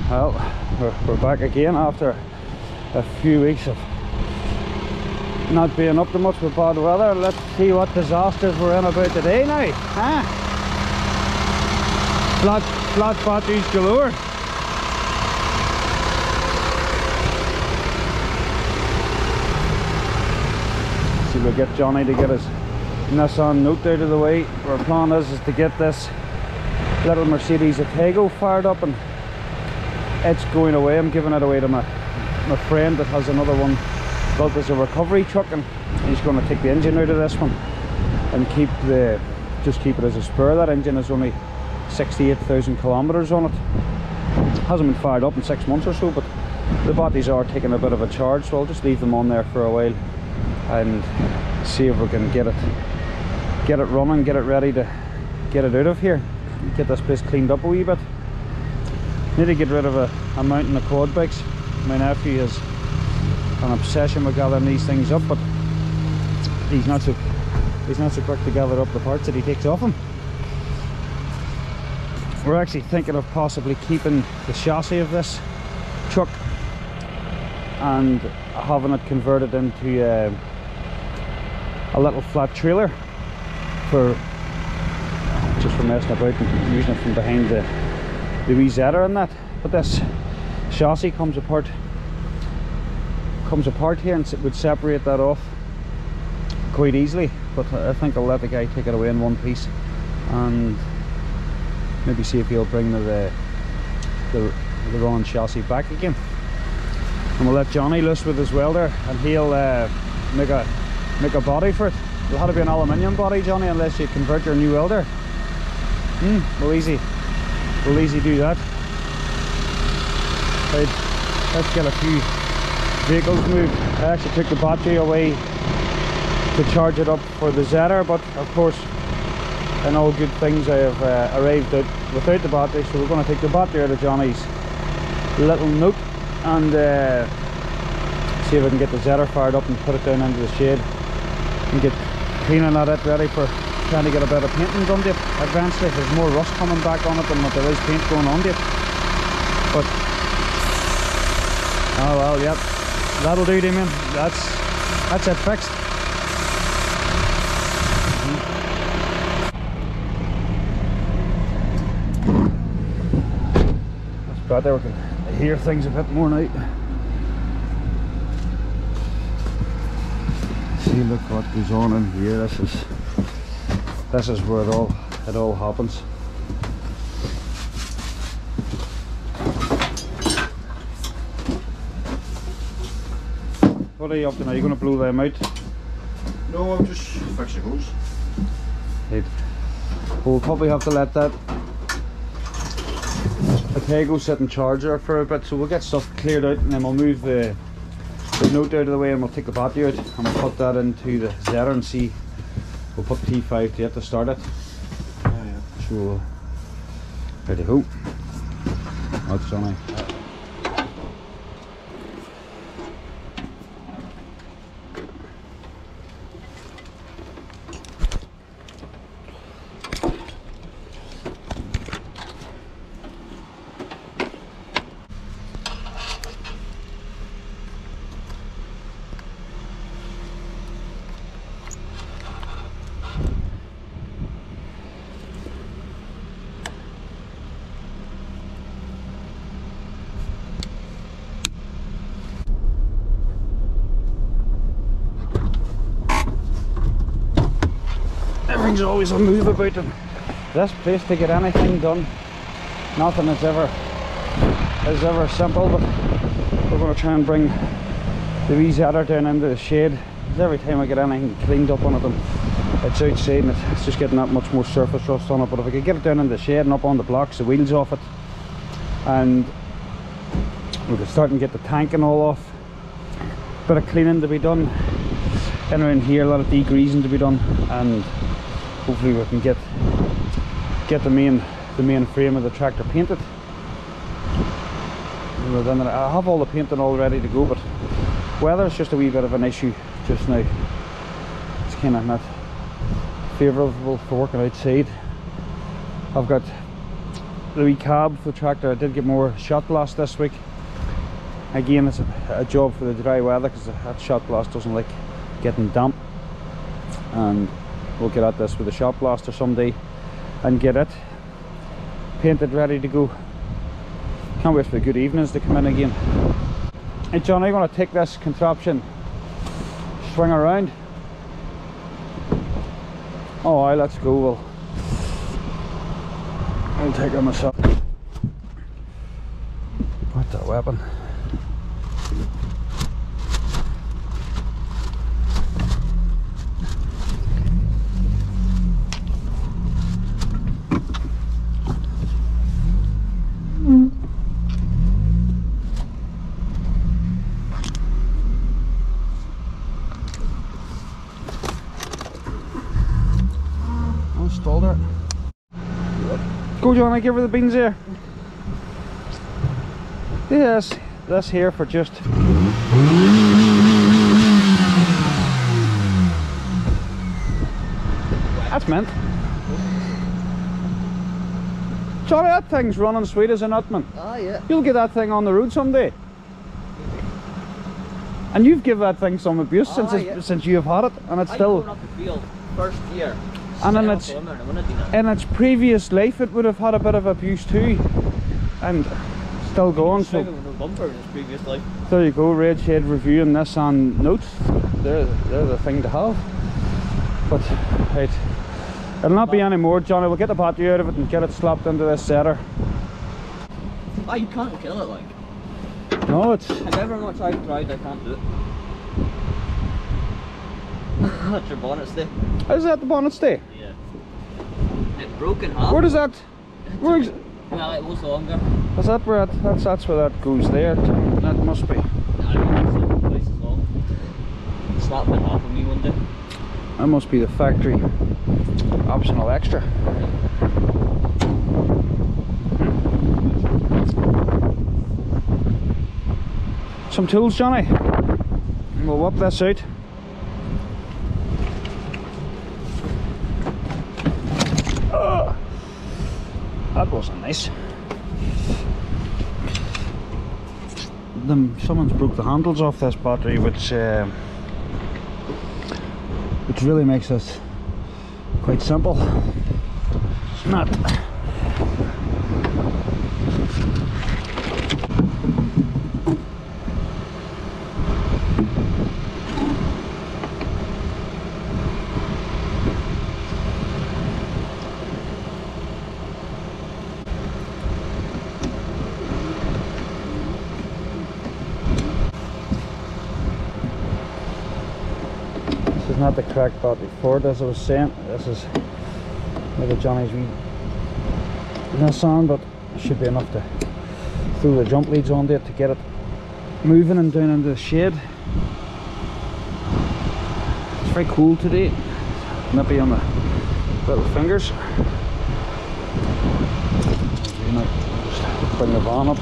Well, we're back again after a few weeks of not being up to much with bad weather. Let's see what disasters we're in about today now. Huh? Flat batteries galore. See, we'll get Johnny to get his Nissan Note out of the way. Our plan is to get this little Mercedes Atego fired up, and it's going away. I'm giving it away to my friend that has another one built as a recovery truck, and he's going to take the engine out of this one and just keep it as a spare. That engine is only 68,000 kilometers on it. Hasn't been fired up in 6 months or so, but the batteries are taking a bit of a charge, so I'll just leave them on there for a while and see if we can get it running, get it ready to get it out of here, get this place cleaned up a wee bit. Need to get rid of a mountain of quad bikes. My nephew has an obsession with gathering these things up, but he's not so quick to gather up the parts that he takes off them. We're actually thinking of possibly keeping the chassis of this truck and having it converted into a little flat trailer for messing about and using it from behind the wee zetor and that. But this chassis comes apart here, and it would separate that off quite easily, but I think I'll let the guy take it away in one piece and maybe see if he'll bring the running chassis back again. And we'll let Johnny loose with his welder, and he'll make a body for it. It'll have to be an aluminium body, Johnny, unless you convert your new welder. We'll easy do that. Right, let's get a few vehicles moved. I actually took the battery away to charge it up for the zetor, but of course, in all good things, I have arrived out without the battery, so we're going to take the battery out of Johnny's little Note and see if I can get the zetor fired up and put it down into the shed and get cleaning at it, ready for trying to get a bit of painting done to it eventually. There's more rust coming back on it than what there is paint going on to it, but oh well, yep, that'll do, Damien. That's it fixed. That's better, we can hear things a bit more now. See, look what goes on in here. This is where it all happens. What are you up to now? Are you going to blow them out? No, I'm just fixing hose. Right. We'll probably have to let that Atego sit in charger for a bit, so we'll get stuff cleared out, and then we'll move the Note out of the way, and we'll take the battery out and we'll put that into the zetor and see. We'll put T5 to it to start it. Yeah. So ready to go. That's Johnny. Everything's always a move about in this place to get anything done. Nothing is ever simple, but we're going to try and bring the wee zetor down into the shed. Every time I get anything cleaned up on it, it's outside and it's just getting that much more surface rust on it. But if I could get it down in the shed and up on the blocks, the wheels off it, and we could start and get the tank and all off. Bit of cleaning to be done in around here, a lot of degreasing to be done, and hopefully we can get the main frame of the tractor painted. I have all the painting all ready to go, but weather's just a wee bit of an issue just now. It's kind of not favourable for working outside. I've got the wee cab for the tractor. I did get more shot blast this week. Again, it's a job for the dry weather because that shot blast doesn't like getting damp, and we'll get at this with a shot blaster someday and get it painted, ready to go. Can't wait for the good evenings to come in again. Hey John, I'm going to take this contraption, swing around. Oh aye, let's go. I'll take it myself. What's that weapon? Installed it. Go Johnny, give her the beans here. Yes, this here for just that's mint. Johnny, that thing's running sweet as a nut, man. Ah, yeah. You'll get that thing on the road someday. And you've given that thing some abuse since you've had it, and it's still going up the field first year. and in its previous life it would have had a bit of abuse too, and still going. So no bumper in his previous life. there you go, Red Shed Review and Nissan notes. They're the thing to have. But right, it'll not be any more, Johnny. We'll get the battery out of it and get it slapped into this zetor. Ah, you can't kill it like. No, it's However much I've tried, I can't do it. That's your bonnet stay. is that the bonnet stay? Yeah. It broke in half. Where does that? Where Well, it was longer. is that? Where that's where that goes there. That must be. I don't know, twice as long. It snapped in half of me one day. That must be the factory optional extra. Some tools, Johnny. We'll whip this out. That wasn't nice. Someone's broke the handles off this battery, which really makes this quite simple. It's not. Not the correct battery for it, as I was saying. This is maybe Johnny's wee Nissan, but it should be enough to throw the jump leads onto it to get it moving and down into the shade. It's very cool today, nippy on the little fingers. Just bring the van up.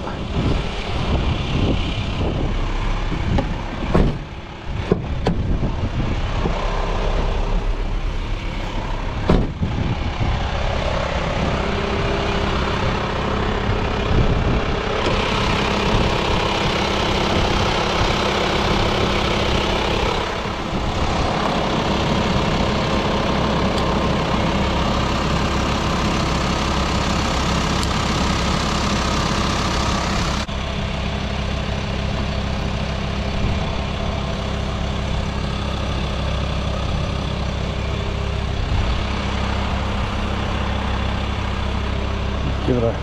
Give it a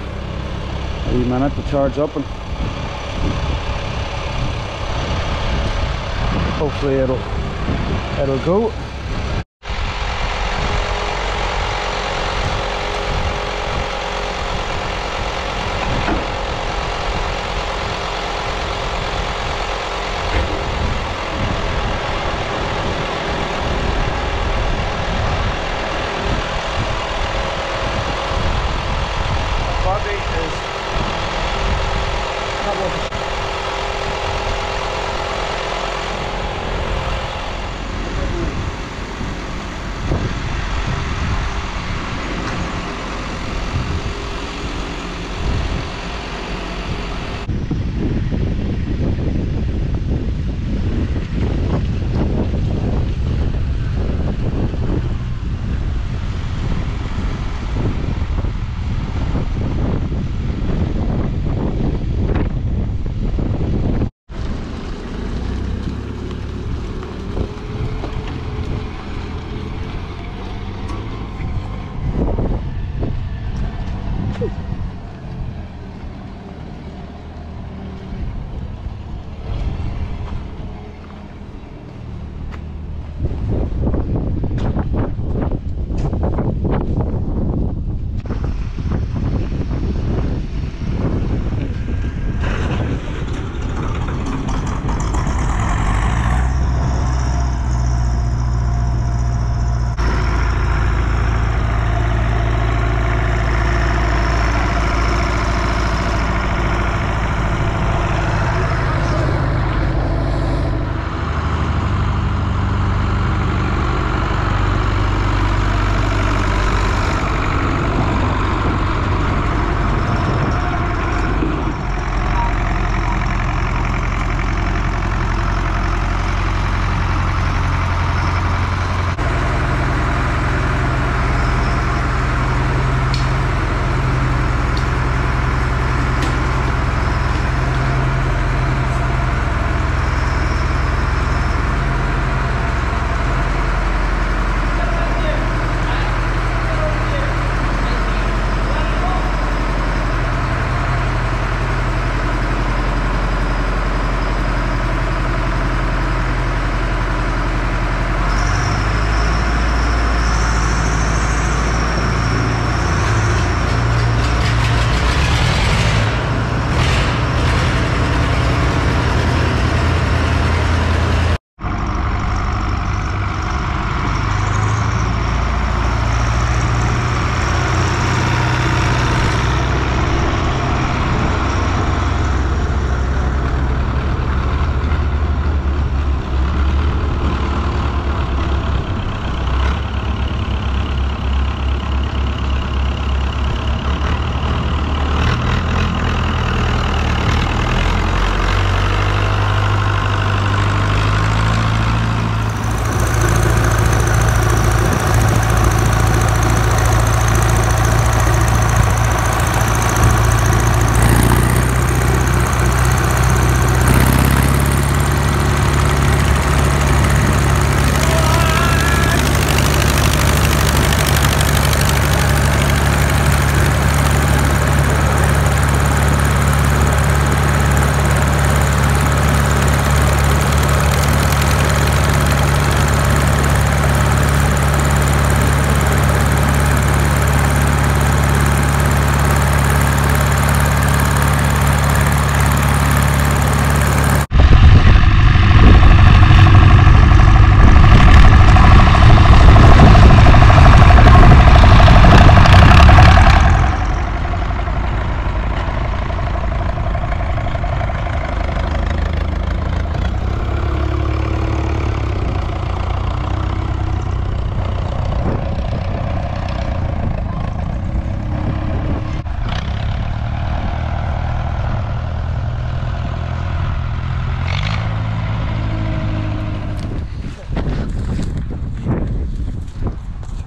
wee minute to charge up, and hopefully it'll go.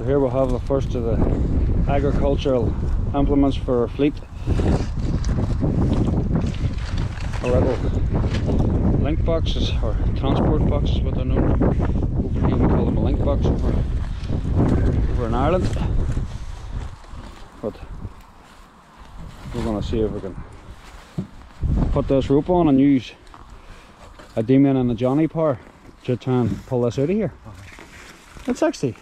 here we'll have the first of the agricultural implements for our fleet. Our little link boxes, or transport boxes, what they're known. Over here we call them a link box over in Ireland. But we're going to see if we can put this rope on and use a Damien and a Johnny power to try and pull this out of here. It's actually,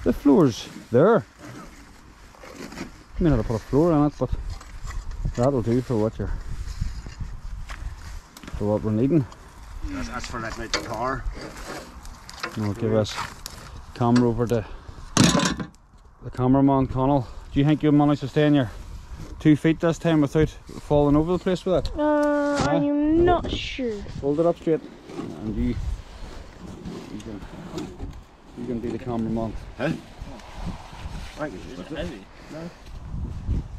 the floor's there. You may not have put a floor on it, but that'll do for what we're needing. That's for letting out the car. And we'll give us camera over to the cameraman, Connell. Do you think you'll manage to stay on your 2 feet this time without falling over the place with it? I'm not sure. Hold it up straight, and you can be the cameraman. Huh? Is it heavy? No.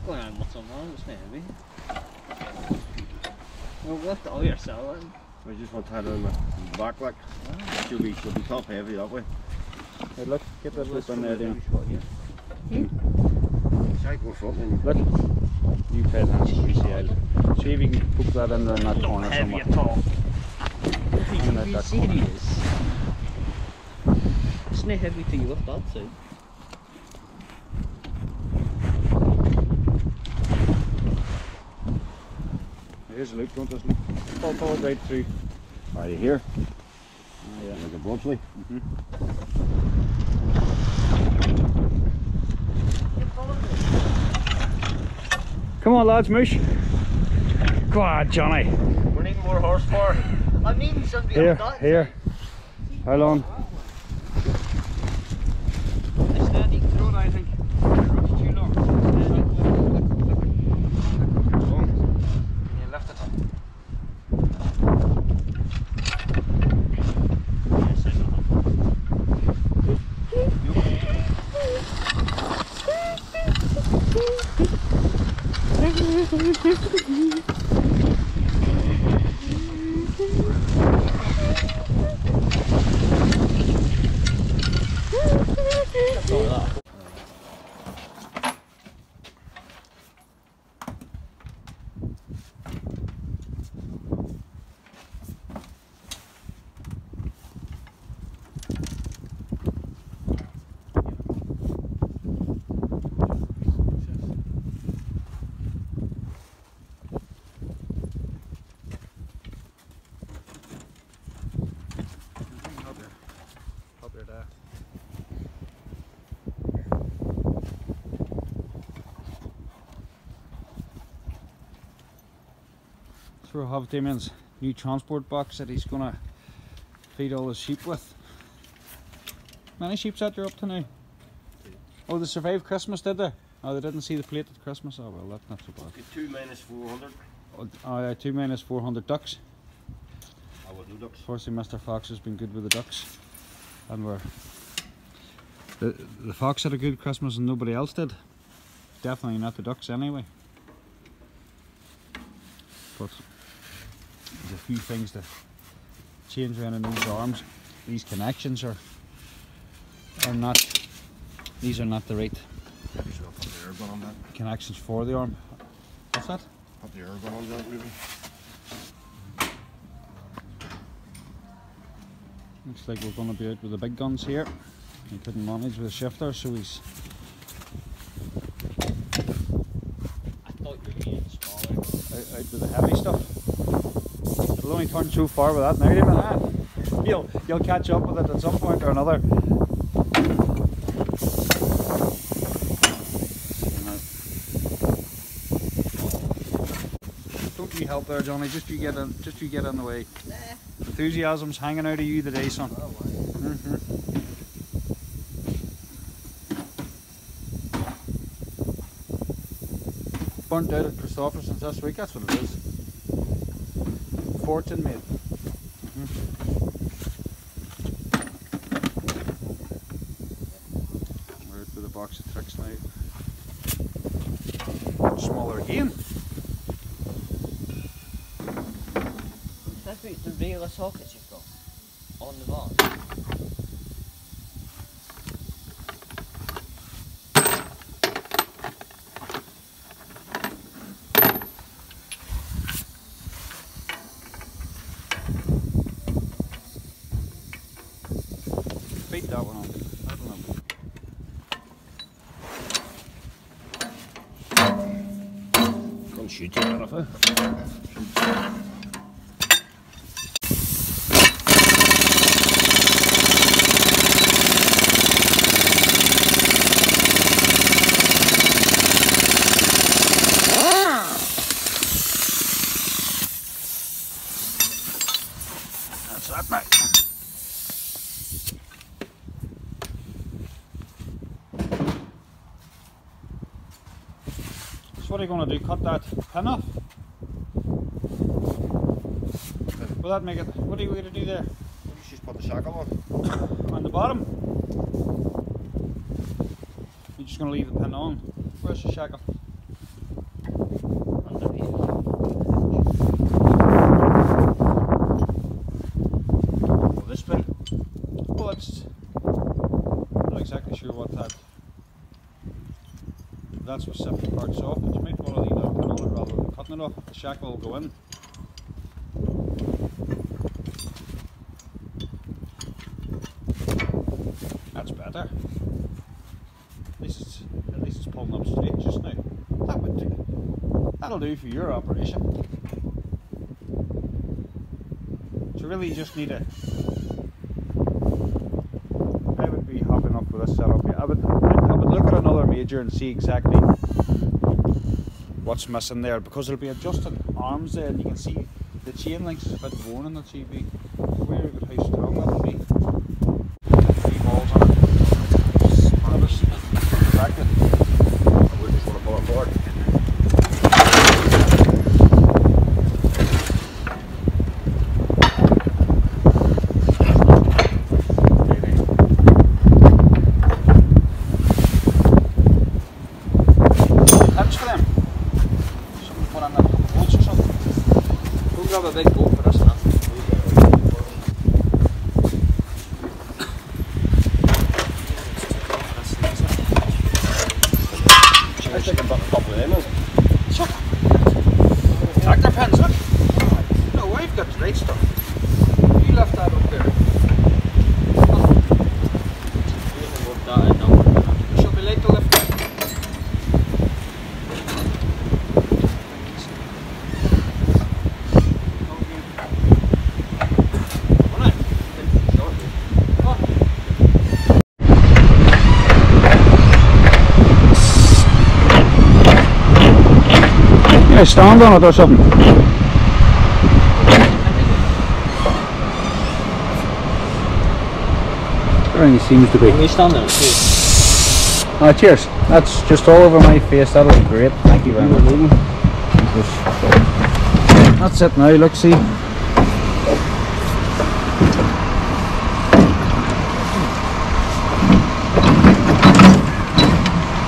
Go on, what's on that? It's not heavy. Well, lift all yourself in. I just want to tie it on the back, like. She'll be top heavy that way. Hey, look, get that loop in there, Dan. Shall I go front then? Look, you pay attention, you see it. See if you can poke that in there in that corner Heavy somewhere. at all. In Are you that corner. serious? It's not heavy till you lift that side. Here's the loop, don't just loop. Follow it right through. Are you here? Oh, yeah. Like a Bobsley. Come on, lads, moosh. Go on, Johnny. We're needing more horsepower. I'm needing somebody Here, on that. here. How long? It's not you can throw it, I think. It's too long. Can you lift it? So we have Damien's new transport box that he's gonna feed all his sheep with. Many sheep's that you're up to now? Oh, they survived Christmas, did they? Oh, they didn't see the plate at Christmas. Oh well, that's not so bad. 2 minus 400. Oh yeah, 2 minus 400 ducks. I will do ducks. Unfortunately, Mr. Fox has been good with the ducks, and the fox had a good Christmas and nobody else did. Definitely not the ducks anyway. But there's a few things to change around in these arms. These connections are not. These are not the right Maybe should have put the air gun on that. connections for the arm. What's that? Put the air gun on that, maybe. Looks like we're going to be out with the big guns here. He couldn't manage with the shifter, so he's. I thought you were being smaller. Out with the heavy stuff. It'll only turn so far with that now, Damien. You'll catch up with it at some point or another. Don't you help there, Johnny. Just you get in the way. Nah. Enthusiasm's hanging out of you today, son. Oh, wow. Burnt out at Christopherson's this week, that's what it is. Fordson, mate. We're out with a box of tricks now. Smaller again. That's the regular sockets you've got on the bar. Beat that one on. That'll know. Gonna shoot you out of it. That's that, mate. So what are you going to do? Cut that pin off? Will that make it? What are you going to do there? You just put the shackle on. On the bottom? You're just going to leave the pin on? Where's the shackle? Underneath. Oh, this pin. Well, I'm not exactly sure what that's what separates parts off, but you might want to leave that pin on it rather than cutting it off. The shackle will go in. That's better. At least it's pulling up straight just now. That'll do for your operation. you really just need a... I would be happy enough with this setup here. I would look at another major and see exactly what's missing there, because it'll be adjusting arms there, and you can see the chain links is a bit worn in the TV. Where about how strong that'll be. 3 balls on it. Practice. I would just want to pull it forward. Tips for them. Something put on the bolts or something. We'll grab a big boat for this one. I think I'm about to pop with them. Tractor pins, look. No, we've got the right stuff. You left that up there. You shall be late to lift it. Yeah, stand on it or something. Everything seems to be. Can we stand there? Oh, cheers. That's just all over my face. That'll be great. Thank you very much. That's it now. Look, see.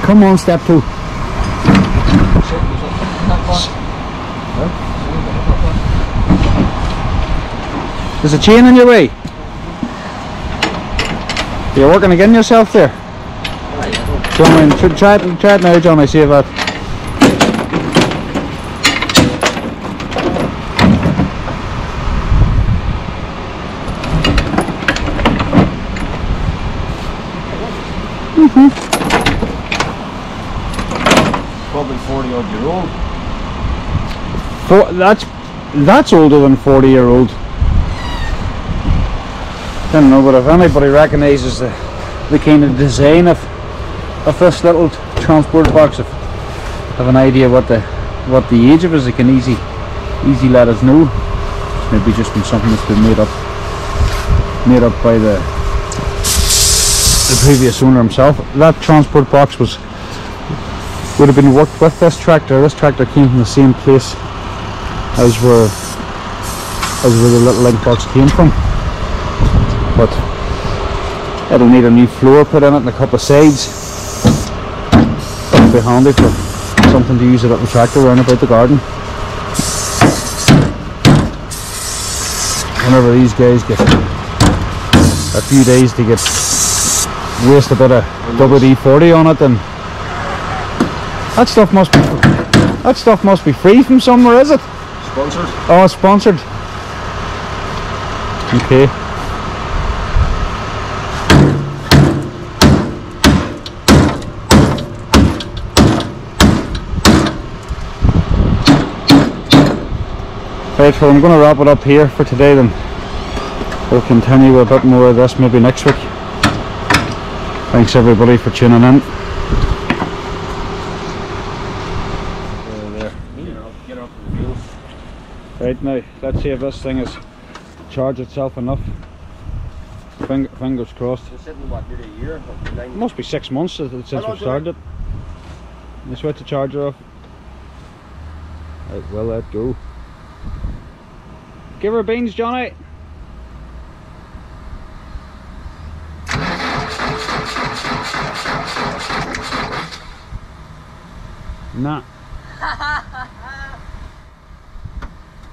Come on, step 2. There's a chain in your way. You're working again yourself there. John, try it now, John. I see that. Probably 40-odd-year-old. That's older than 40-year-old. I don't know, but if anybody recognises the kind of design of this little transport box, if have an idea what the age of it is, they can easy let us know. It's maybe just been something that's been made up by the previous owner himself. That transport box would have been worked with this tractor. This tractor came from the same place as where the little link box came from. But it'll need a new floor put in it and a couple of sides. It'll be handy for something to use a little tractor around about the garden. Whenever these guys get a few days to waste a bit of WD-40 on it, and that stuff must be free from somewhere, is it? Sponsored? Oh, sponsored. Okay. Right, so I'm going to wrap it up here for today, then we'll continue with a bit more of this maybe next week. Thanks everybody for tuning in. There. Get up the wheels. Right, now let's see if this thing has charged itself enough. Fingers crossed. It's sitting what, nearly a year? It must be 6 months since we started it. You switch the charger off. Right, well, let go. Give her beans, Johnny. Nah.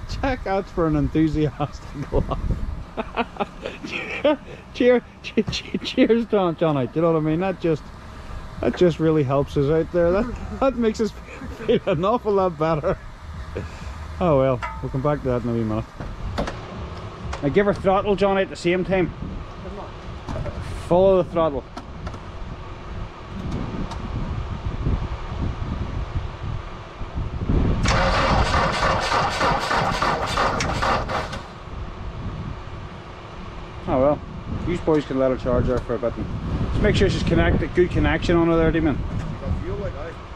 Check out for an enthusiastic laugh. Cheers, Johnny. Do you know what I mean? That just really helps us out there. That makes us feel an awful lot better. Oh well, we'll come back to that in a wee minute. Now give her throttle, Johnny, at the same time. Follow the throttle. You boys can let her charge her for a bit. And just make sure she's connected, good connection on her there, do you mean? You got fuel like I.